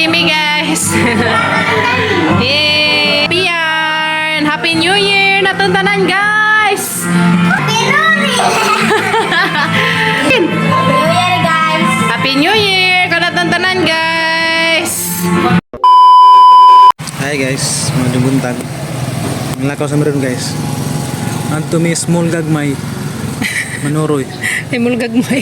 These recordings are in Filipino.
Jimmy, guys. Yay! Pian! Happy New Year! Natuntanan, guys! Happy New Year! Kung natuntanan, guys! Hi guys, mga buntag. Nglakaw sa meron guys. Anto may small gagmay. Manuroy. Ay, mulgagmay.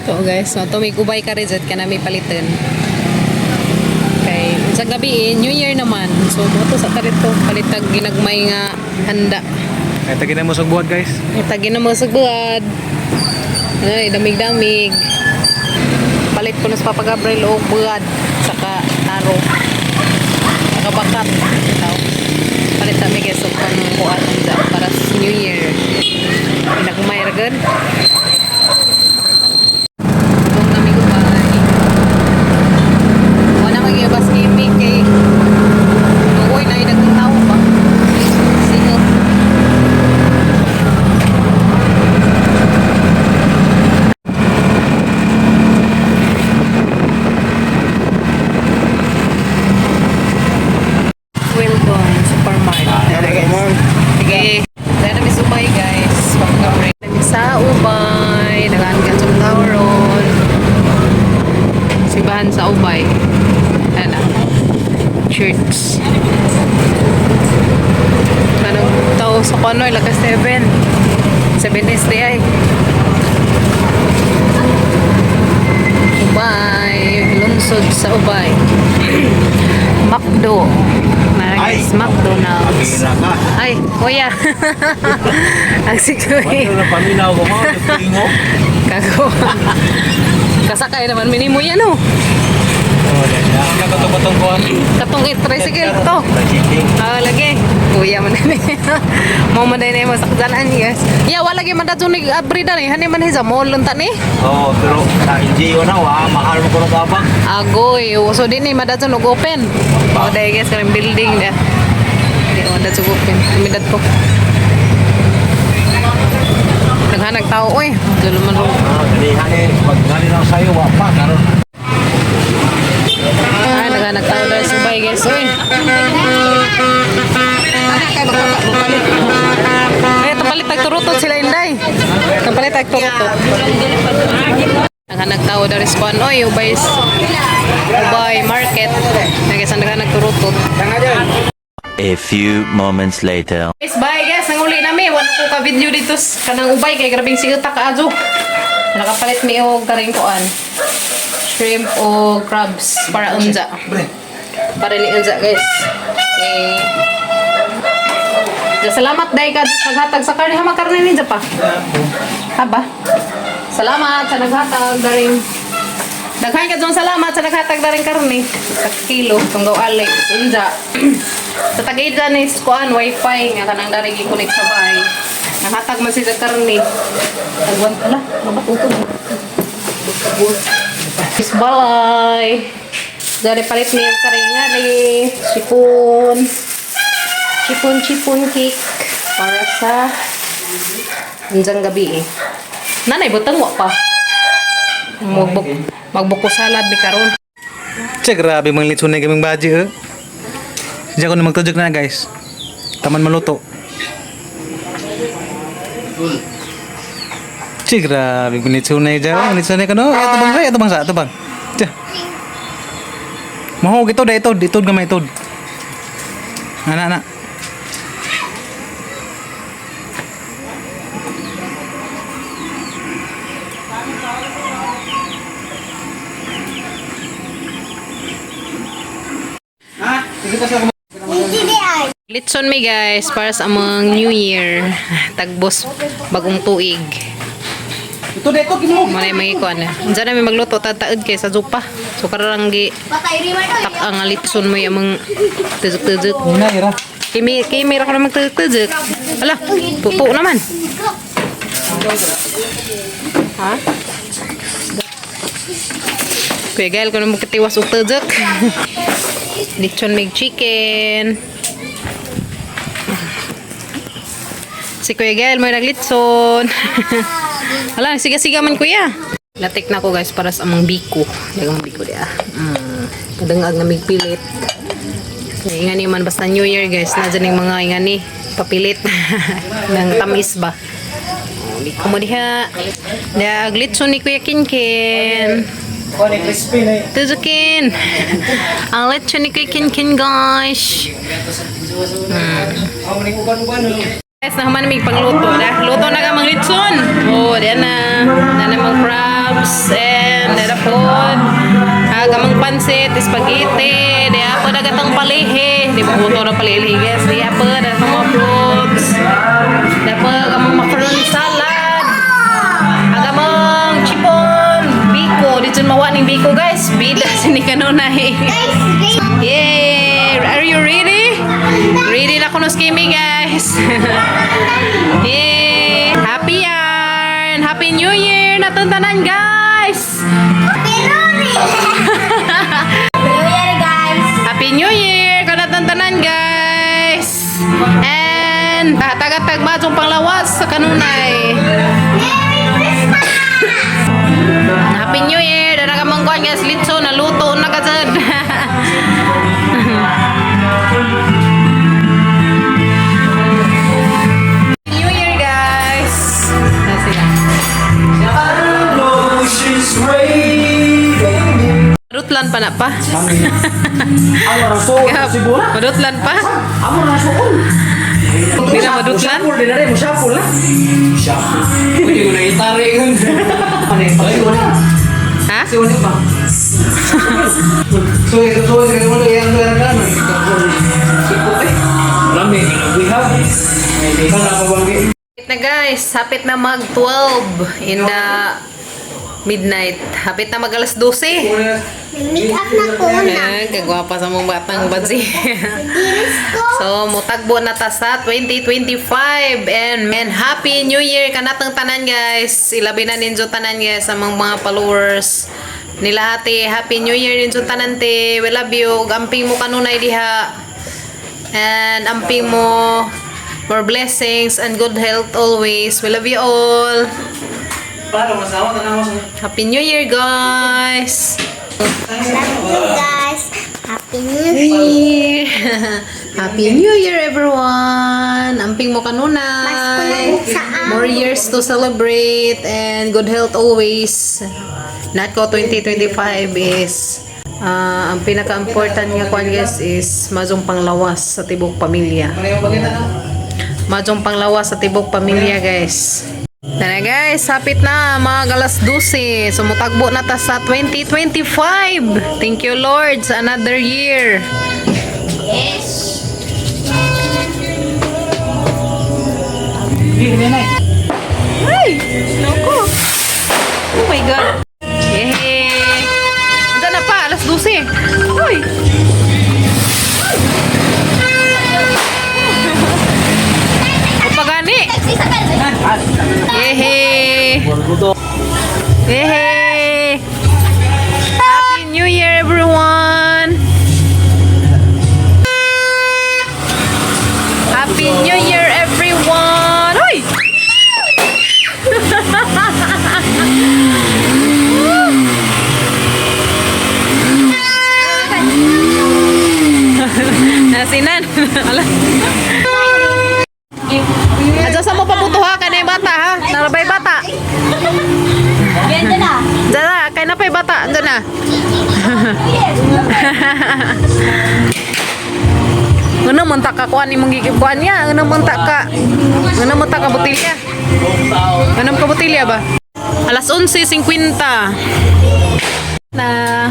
Ito guys, so ito may kubay ka rin ka na may palitin. Okay, sa gabi New Year naman. So ito sa karito, palitag ginagmay nga handa. Ay tagin na mo sa buhat guys. Itagin na mo sa buwad. Ay, damig-damig. Palit ko na sa Papa Gabriel o buwad. Saka taro. Saka bakat. Ito. Palit kami guys. So, pang-kuhan para sa New Year. Ginagmay ragan. Itong namin kubay. Wala mag-ibas imig kay Uy, na inagong tao ba? Sino? Wildon Supermarket. Sige. Dahil namin sumay guys. Pagka-break namin sa Ubay. Nag-aangan sa Tauron. Sibahan sa Ubay. Ano? Church. Anong tao sa Kanoy? Lakas 7. 7 STI. Ubay. Lunsod sa Ubay. McDo. Guys, McDonald's. Ay, kuya. Ang sikoy. Ano na paminaw ko mo? Tingo. Kago. Kasakay naman minimo yan oh. Oh, yan. Katong kuan. Katong tricycle to. Ah, lagi. Kuya man ni. Mo man din mo sakdanan guys. Ya wala gyud man dato ni abrida ni hani man sa mall lunta ni. Oh, pero sa NGO na wa mahal mo kuno kabang. Agoy, so di ni madato no open. O dai guys kanang building na. Di mo dato open. Midad ko. Naghanag tao oy. Dulo man ro. Dali paggali na sayo wa pa karon. Ah, naghanag tao dahil subay guys oy. Ay, palit tagturutot sila inday. Palit tagturutot. Naghanag tao dahil span oy, ubay market. Nagasan nagturutot. A few moments later. Guys, bye guys. Nanguli nami. Wala ko ka-video dito kanang ubay kay grabing sigata ka adyo. Nakapalit mi og karing kuan. Shrimp o crabs para unza. Para ni unza guys. Salamat dai ka naghatag sa karne ha karne ni pa. Haba. Salamat sa naghatag daring. Daghan ka dong salamat sa naghatag daring karne. Sa kilo tunggaw alay unza. Sa tagaida ni kuan wifi nga kanang daring i-connect sa bahay. Naghatag man si sa karne. Tagwan pala, mabututod. Balay. Dari palit ni yung karinga ni chipon cake para sa unjang gabi eh. Nanay butang wa pa. Magbuko salad ni karon. Che grabe mang litson na kaming baji eh. Diyan ko na magtujok na guys. Taman maluto. Che grabe litson na diyan. Litson na kano. Ito bang sa. Tiya. Mahog ito da itod gamay itod. Ana. Litson mi guys para sa among New Year. Tagbos bagong tuig. Ito dito kimo. Manay may kuan na. Diyan na may magluto tataod kay sa zupa. So karang gi tak ang litson mo yung tuzuk. Una ira. Kimi ra ko na magtuzuk. Ala, tuto naman. Ha? Kuya Gael ko na magkatiwas og tuzuk. Litson mig chicken. Si Kuya Gael may naglitson. Ala, siga-siga man kuya. Latik na ko guys para sa among biko. Dagang biko dia. Kadangag nga migpilit. Ingani man basta New Year guys, na dyan yung mga ingani papilit ng tamis ba. Biko mo diha. Glitso ni Kuya Kinkin. Tuzukin. Ang lechon ni Kuya Kinkin guys. Guys, naman may pangluto na. Luto na ka mang litson. Oh, diyan na. Diyan na mga crabs and dada pod. Gamang pansit, spaghetti. Diya po na gatang palihi. Di ba luto na palihi guys. Diya po na mga fruits. Diya po gamang macaron salad. Gamang chipon. Biko. Dito mawa ng biko guys. Bida sini kanunay. Yay! Are you ready? Ready na kuno skimmy guys. Yay! Happy yarn! Happy New Year! Natuntanan guys! Happy New Year! Natuntanan guys! And tagatag matong panglawas sa kanunay. Happy New Year! Dara ka mong kuhan guys. Litso na luto na kasad. Madutlan pa na pa. Madutlan pa? Hindi na madutlan? Ha? Hapit na guys, hapit na mag 12 in the midnight. Hapit na mag alas 12. Make up na ko na. Kagwapa sa mong batang badzi. So, mutagbo na ta sa 2025. And Happy New Year kanatang tanan guys. Ilabi na ninyo tanan guys sa mga followers nila ate. Happy New Year ninyo tanan te. We love you. Amping mo kanunay diha. And amping mo more blessings and good health always. We love you all. Happy New Year guys. Love you guys. Happy New Year. Happy New Year everyone. Amping mo kanunay. More years to celebrate and good health always. Not ko 2025 is ang pinaka-important nga kwan guys is majong panglawas sa tibok pamilya. Majong panglawas sa tibok pamilya guys. Tara guys, hapit na mga alas 12. Sumutagbo na ta sa 2025. Thank you Lord sa another year. Yes. Ay! Naku! Oh my God! Yehey! Andiyan na pa, alas 12. Uy! Upagani! Yehey! Yehey! Happy New Year everyone! Happy New Year everyone! Uy! Nasinan. Alas. Adya sa mo pabutuha ka na yung bata ha? Narabay bata. Ganda na. Diyan na, kay na pa yung bata. Diyan na. Ngano man ta ka kuan imong gigikuan niya? Ngano man ta ka butilya? Ngano ka butilya ba? Alas 11:50 na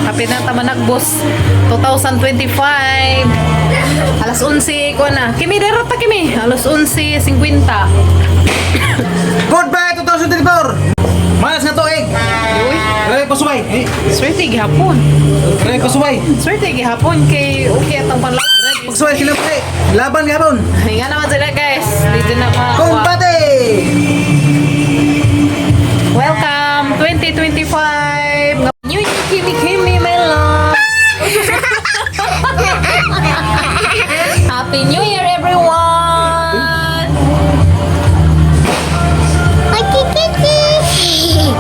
kapit na tama nagbos 2025 alas 11 ko na kimi derata kimi alas 11:50 Goodbye 2024! Malas nga tuig! uy Kaya pasubay! swerte gihapon Kaya pasubay! swerte gihapon kay okay atong panlawan Pagsubay sila pa Laban gabon! nga naman sila guys dito na mga Kumpate! welcome 2025 New Year kimi my love Happy New Year everyone Kiki.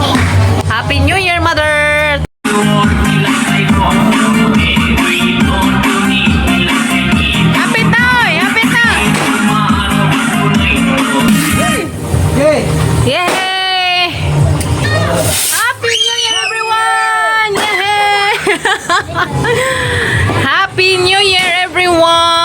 Happy New Year, everyone!